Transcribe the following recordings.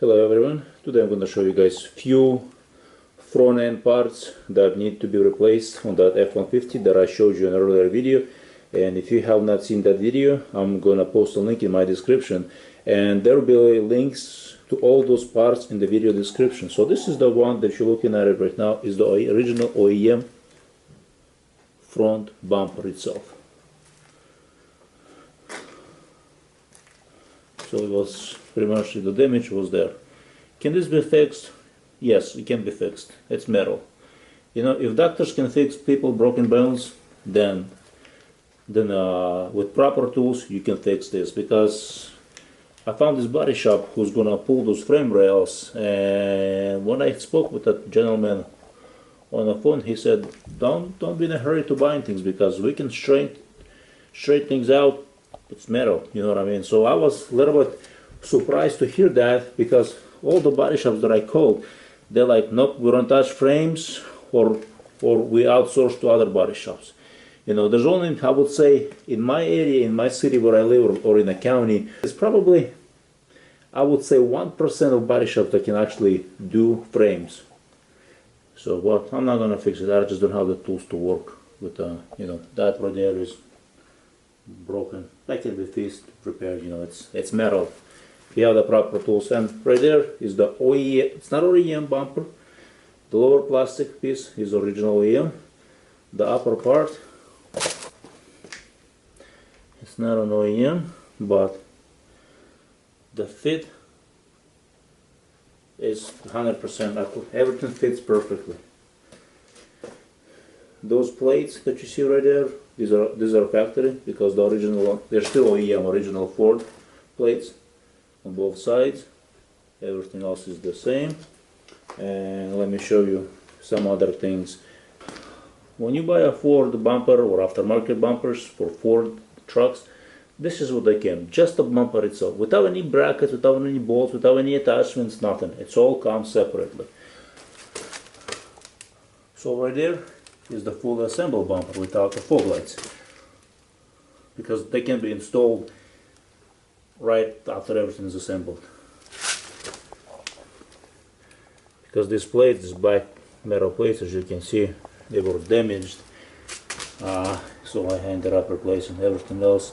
Hello everyone, today I'm going to show you guys few front end parts that need to be replaced on that F-150 that I showed you in an earlier video. And if you have not seen that video, I'm going to post a link in my description, and there will be links to all those parts in the video description. So this is the one that you're looking at it right now, is the original OEM front bumper itself. So it was pretty much, the damage was there. Can this be fixed? Yes, it can be fixed. It's metal. You know, if doctors can fix people broken bones, then with proper tools you can fix this. Because I found this body shop who's gonna pull those frame rails, and when I spoke with that gentleman on the phone, he said, don't be in a hurry to buying things, because we can straighten things out. It's metal, you know what I mean? So I was a little bit surprised to hear that, because all the body shops that I called, they're like, nope, we don't touch frames, or we outsource to other body shops. You know, there's only, I would say, in my area, in my city where I live, or in the county, it's probably, I would say, 1% of body shops that can actually do frames. So what, I'm not gonna fix it. I just don't have the tools to work with. You know, that right there is broken. That can be fixed, repaired. You know, it's metal. If you have the proper tools. And right there is the OEM. It's not OEM bumper. The lower plastic piece is original OEM. The upper part, it's not an OEM, but the fit is 100%. Everything fits perfectly. Those plates that you see right there, these are factory, because the original one, they're still OEM, original Ford plates on both sides. Everything else is the same. And let me show you some other things. When you buy a Ford bumper or aftermarket bumpers for Ford trucks, this is what they came, just the bumper itself, without any brackets, without any bolts, without any attachments, nothing. It's all comes separately. So right there is the full assembled bumper without the fog lights, because they can be installed right after everything is assembled. Because these plates, these black metal plates, as you can see, they were damaged, so I ended up replacing everything else.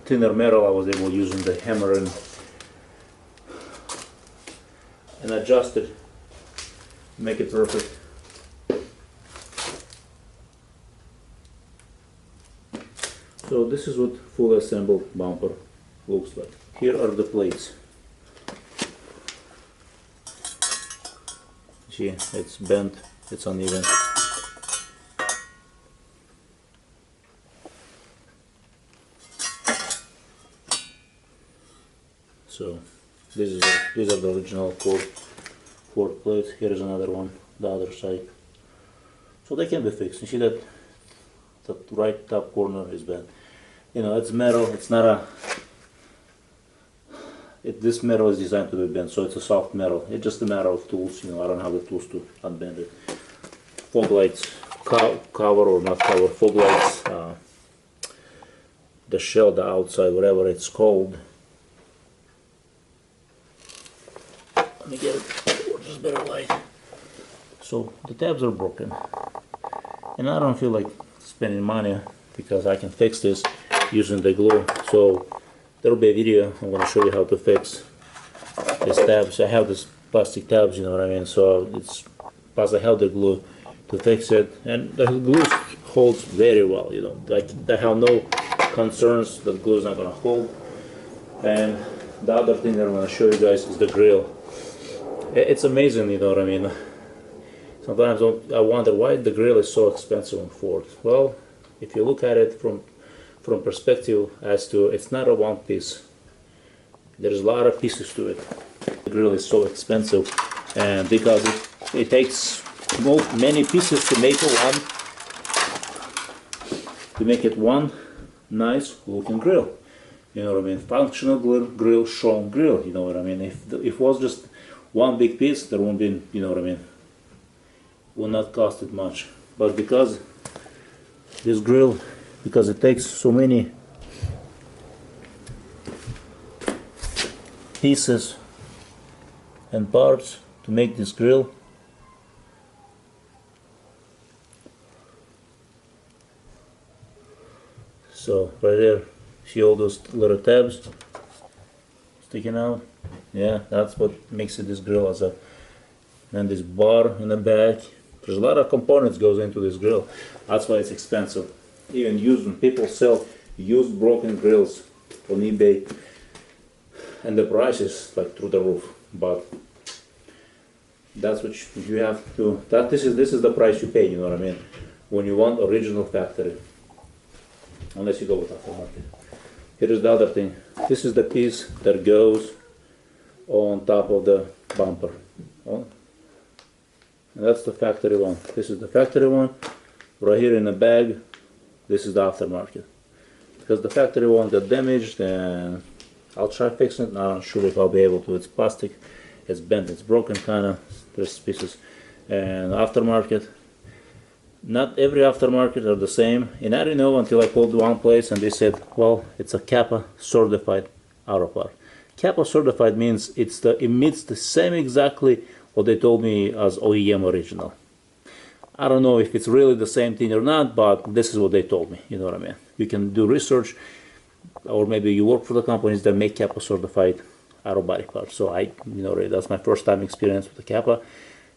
Thinner metal, I was able to using the hammer and adjust it, make it perfect. So this is what full assembled bumper looks like. Here are the plates. See, it's bent, it's uneven. So these are the original Ford plates. Here is another one, the other side. So they can be fixed. You see that the right top corner is bent. You know, it's metal. It's not a. This metal is designed to be bent, so it's a soft metal. It's just a matter of tools. You know, I don't have the tools to unbend it. Fog lights, cover or not cover, fog lights. The shell, the outside, whatever it's called. Let me get it towards this better light. So the tabs are broken, and I don't feel like spending money, because I can fix this using the glue. So there will be a video. I'm going to show you how to fix these tabs. I have these plastic tabs, you know what I mean. So it's, plus I have the glue to fix it, and the glue holds very well. You know, I have no concerns that the glue is not going to hold. And the other thing that I'm going to show you guys is the grill. It's amazing, you know what I mean. Sometimes I wonder why the grill is so expensive on Ford. Well, if you look at it from perspective as to, it's not a one piece. There's a lot of pieces to it. The grill is so expensive, and because it takes many pieces to make it one nice looking grill. You know what I mean? Functional grill, strong grill. You know what I mean? If it was just one big piece, there won't be, you know what I mean, will not cost it much. But because this grill, because it takes so many pieces and parts to make this grill. So right there, see all those little tabs sticking out? Yeah, that's what makes it this grill. As a, and this bar in the back. There's a lot of components goes into this grill. That's why it's expensive. Even used, people sell used broken grills on eBay, and the price is like through the roof. But that's what you have to. This is the price you pay. You know what I mean? When you want original factory, unless you go with aftermarket. Here is the other thing. This is the piece that goes on top of the bumper. Oh. And that's the factory one. This is the factory one. Right here in the bag, this is the aftermarket. Because the factory one got damaged, and I'll try fixing it. I'm not sure if I'll be able to. It's plastic, it's bent, it's broken kind of. There's pieces. And aftermarket, not every aftermarket are the same. And I didn't know until I called one place and they said, well, it's a Kappa certified auto part. Kappa certified means it meets the same exactly what they told me as OEM original. I don't know if it's really the same thing or not, but this is what they told me. You know what I mean? You can do research, or maybe you work for the companies that make Kappa certified auto body parts. So that's my first time experience with the Kappa,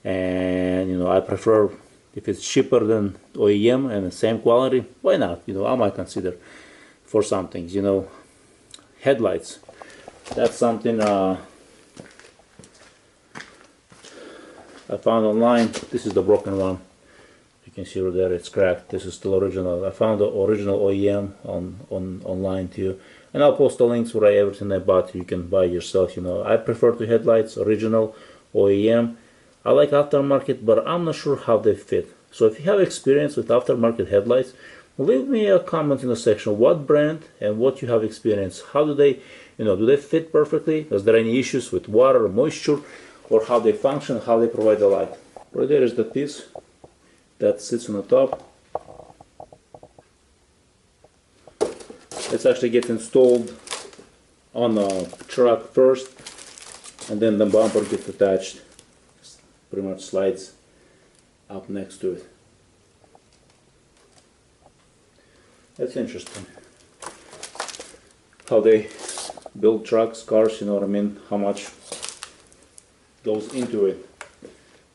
and I prefer if it's cheaper than OEM and the same quality. Why not? I might consider for some things. Headlights. That's something. I found online. This is the broken one. You can see right there, it's cracked. This is still original. I found the original OEM online too, and I'll post the links where everything I bought you can buy yourself. I prefer to headlights original OEM. I like aftermarket, but I'm not sure how they fit. So if you have experience with aftermarket headlights, leave me a comment in the section. What brand and what you have experience? How do they, do they fit perfectly? Is there any issues with water or moisture? Or how they function, how they provide the light. Right there is the piece that sits on the top. Let's actually get installed on the truck first, and then the bumper gets attached. Pretty much slides up next to it. That's interesting. How they build trucks, cars, you know what I mean? How much goes into it,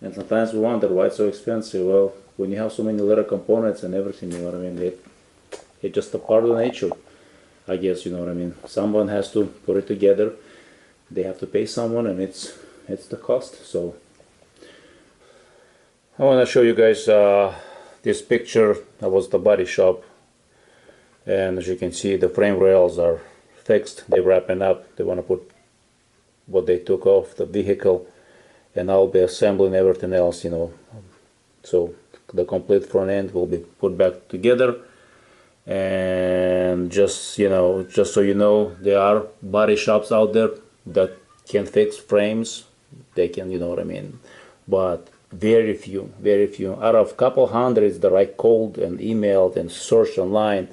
and sometimes we wonder why it's so expensive. Well, when you have so many little components and everything, you know what I mean, it's just a part of nature, I guess. You know what I mean, someone has to put it together, they have to pay someone, and it's the cost. So I want to show you guys this picture. That was the body shop, and as you can see, the frame rails are fixed. They're wrapping up. They want to put what they took off the vehicle, and I'll be assembling everything else, so the complete front end will be put back together. And just so you know, there are body shops out there that can fix frames. They can, you know what I mean, but very few out of a couple hundreds that I called and emailed and searched online.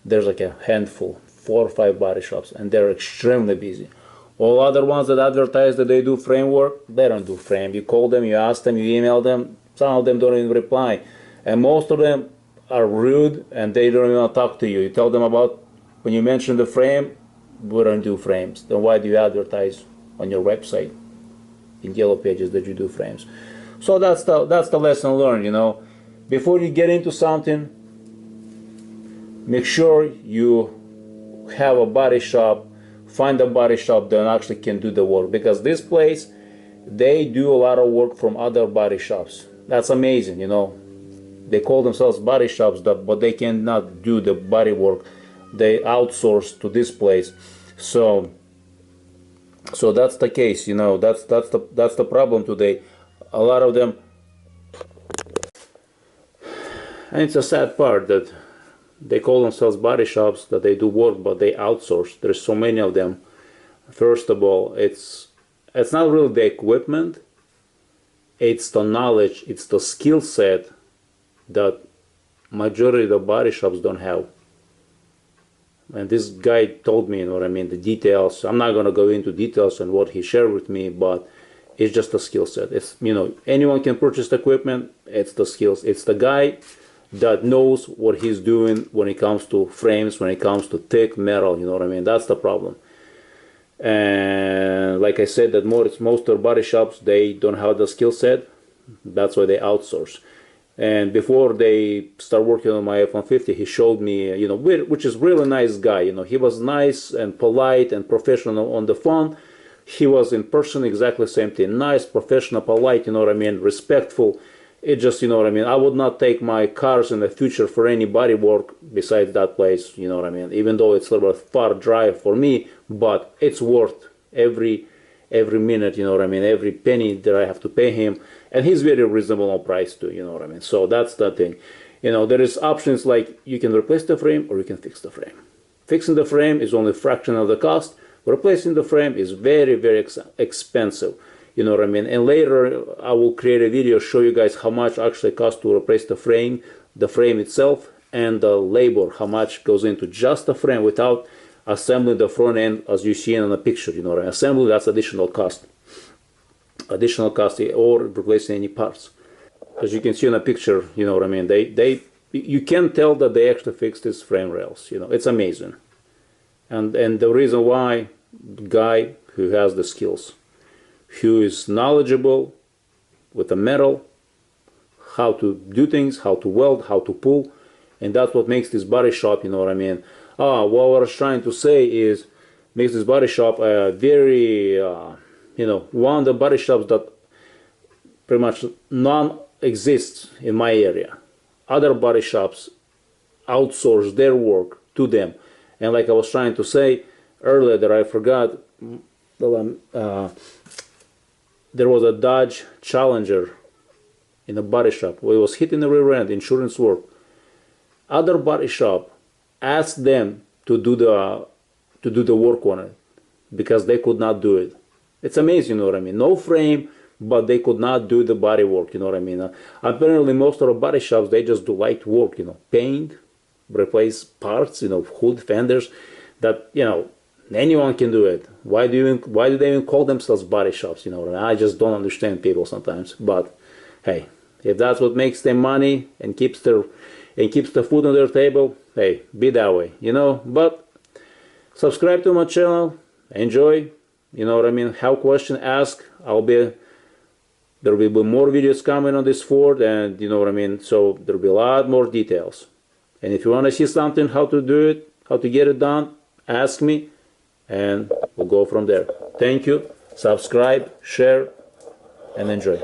There's like a handful, 4 or 5 body shops, and they're extremely busy. All other ones that advertise that they do frame work, they don't do frame. You call them, you ask them, you email them, some of them don't even reply. And most of them are rude, and they don't even want to talk to you. You tell them about, when you mention the frame, we don't do frames. Then why do you advertise on your website in Yellow Pages that you do frames? So that's the lesson learned, Before you get into something, make sure you have a body shop. Find a body shop that actually can do the work, because this place, they do a lot of work from other body shops. That's amazing, They call themselves body shops, but they cannot do the body work. They outsource to this place. So that's the case, that's the problem today. A lot of them, and it's a sad part that they call themselves body shops, that they do work, but they outsource. There's so many of them. First of all, it's not really the equipment, it's the knowledge, it's the skill set that majority of the body shops don't have. And this guy told me, the details. I'm not going to go into details on what he shared with me, but It's just a skill set. It's, you know, anyone can purchase the equipment. It's the skills. It's the guy that knows what he's doing when it comes to frames, when it comes to thick metal. You know what I mean? That's the problem. And like I said, that most of body shops, they don't have the skill set. That's why they outsource. And before they start working on my F-150, he showed me, you know, which is really nice guy. You know, he was nice and polite and professional on the phone. He was in person exactly the same thing. Nice, professional, polite, you know what I mean, respectful. It just, you know what I mean, I would not take my cars in the future for any body work besides that place, you know what I mean, even though it's a little bit far drive for me, but it's worth every minute, you know what I mean, every penny that I have to pay him. And he's very reasonable on price too, you know what I mean. So that's the thing. You know, there is options like you can replace the frame or you can fix the frame. Fixing the frame is only a fraction of the cost. Replacing the frame is very, very expensive. You know what I mean? And later I will create a video, show you guys how much actually costs to replace the frame itself, and the labor, how much goes into just the frame without assembling the front end as you see in the picture. You know what I mean? Assembly, that's additional cost. Additional cost, or replacing any parts. As you can see in the picture, you know what I mean, you can tell that they actually fixed these frame rails. You know, it's amazing. And the reason why, the guy who has the skills, who is knowledgeable with the metal, how to do things, how to weld, how to pull, and that's what makes this body shop, you know what I mean. What I was trying to say is, makes this body shop a very you know, one of the body shops that pretty much non-exists in my area. Other body shops outsource their work to them. And like I was trying to say earlier that I forgot, there was a Dodge Challenger in a body shop where it was hit in the rear end, insurance work. Other body shop asked them to do the work on it because they could not do it. It's amazing, you know what I mean? No frame, but they could not do the body work, you know what I mean? Apparently, most of the body shops, they just do light work, you know, paint, replace parts, you know, hood, fenders, that, you know, anyone can do it. Why do they even call themselves body shops, you know what I mean? I just don't understand people sometimes. But hey, if that's what makes them money and keeps the food on their table, hey, be that way, you know? But subscribe to my channel, enjoy. You know what I mean? Have question, ask. There will be more videos coming on this Ford, and you know what I mean? So there will be a lot more details. And if you want to see something, how to do it, how to get it done, ask me, and we'll go from there. Thank you. Subscribe, share, and enjoy.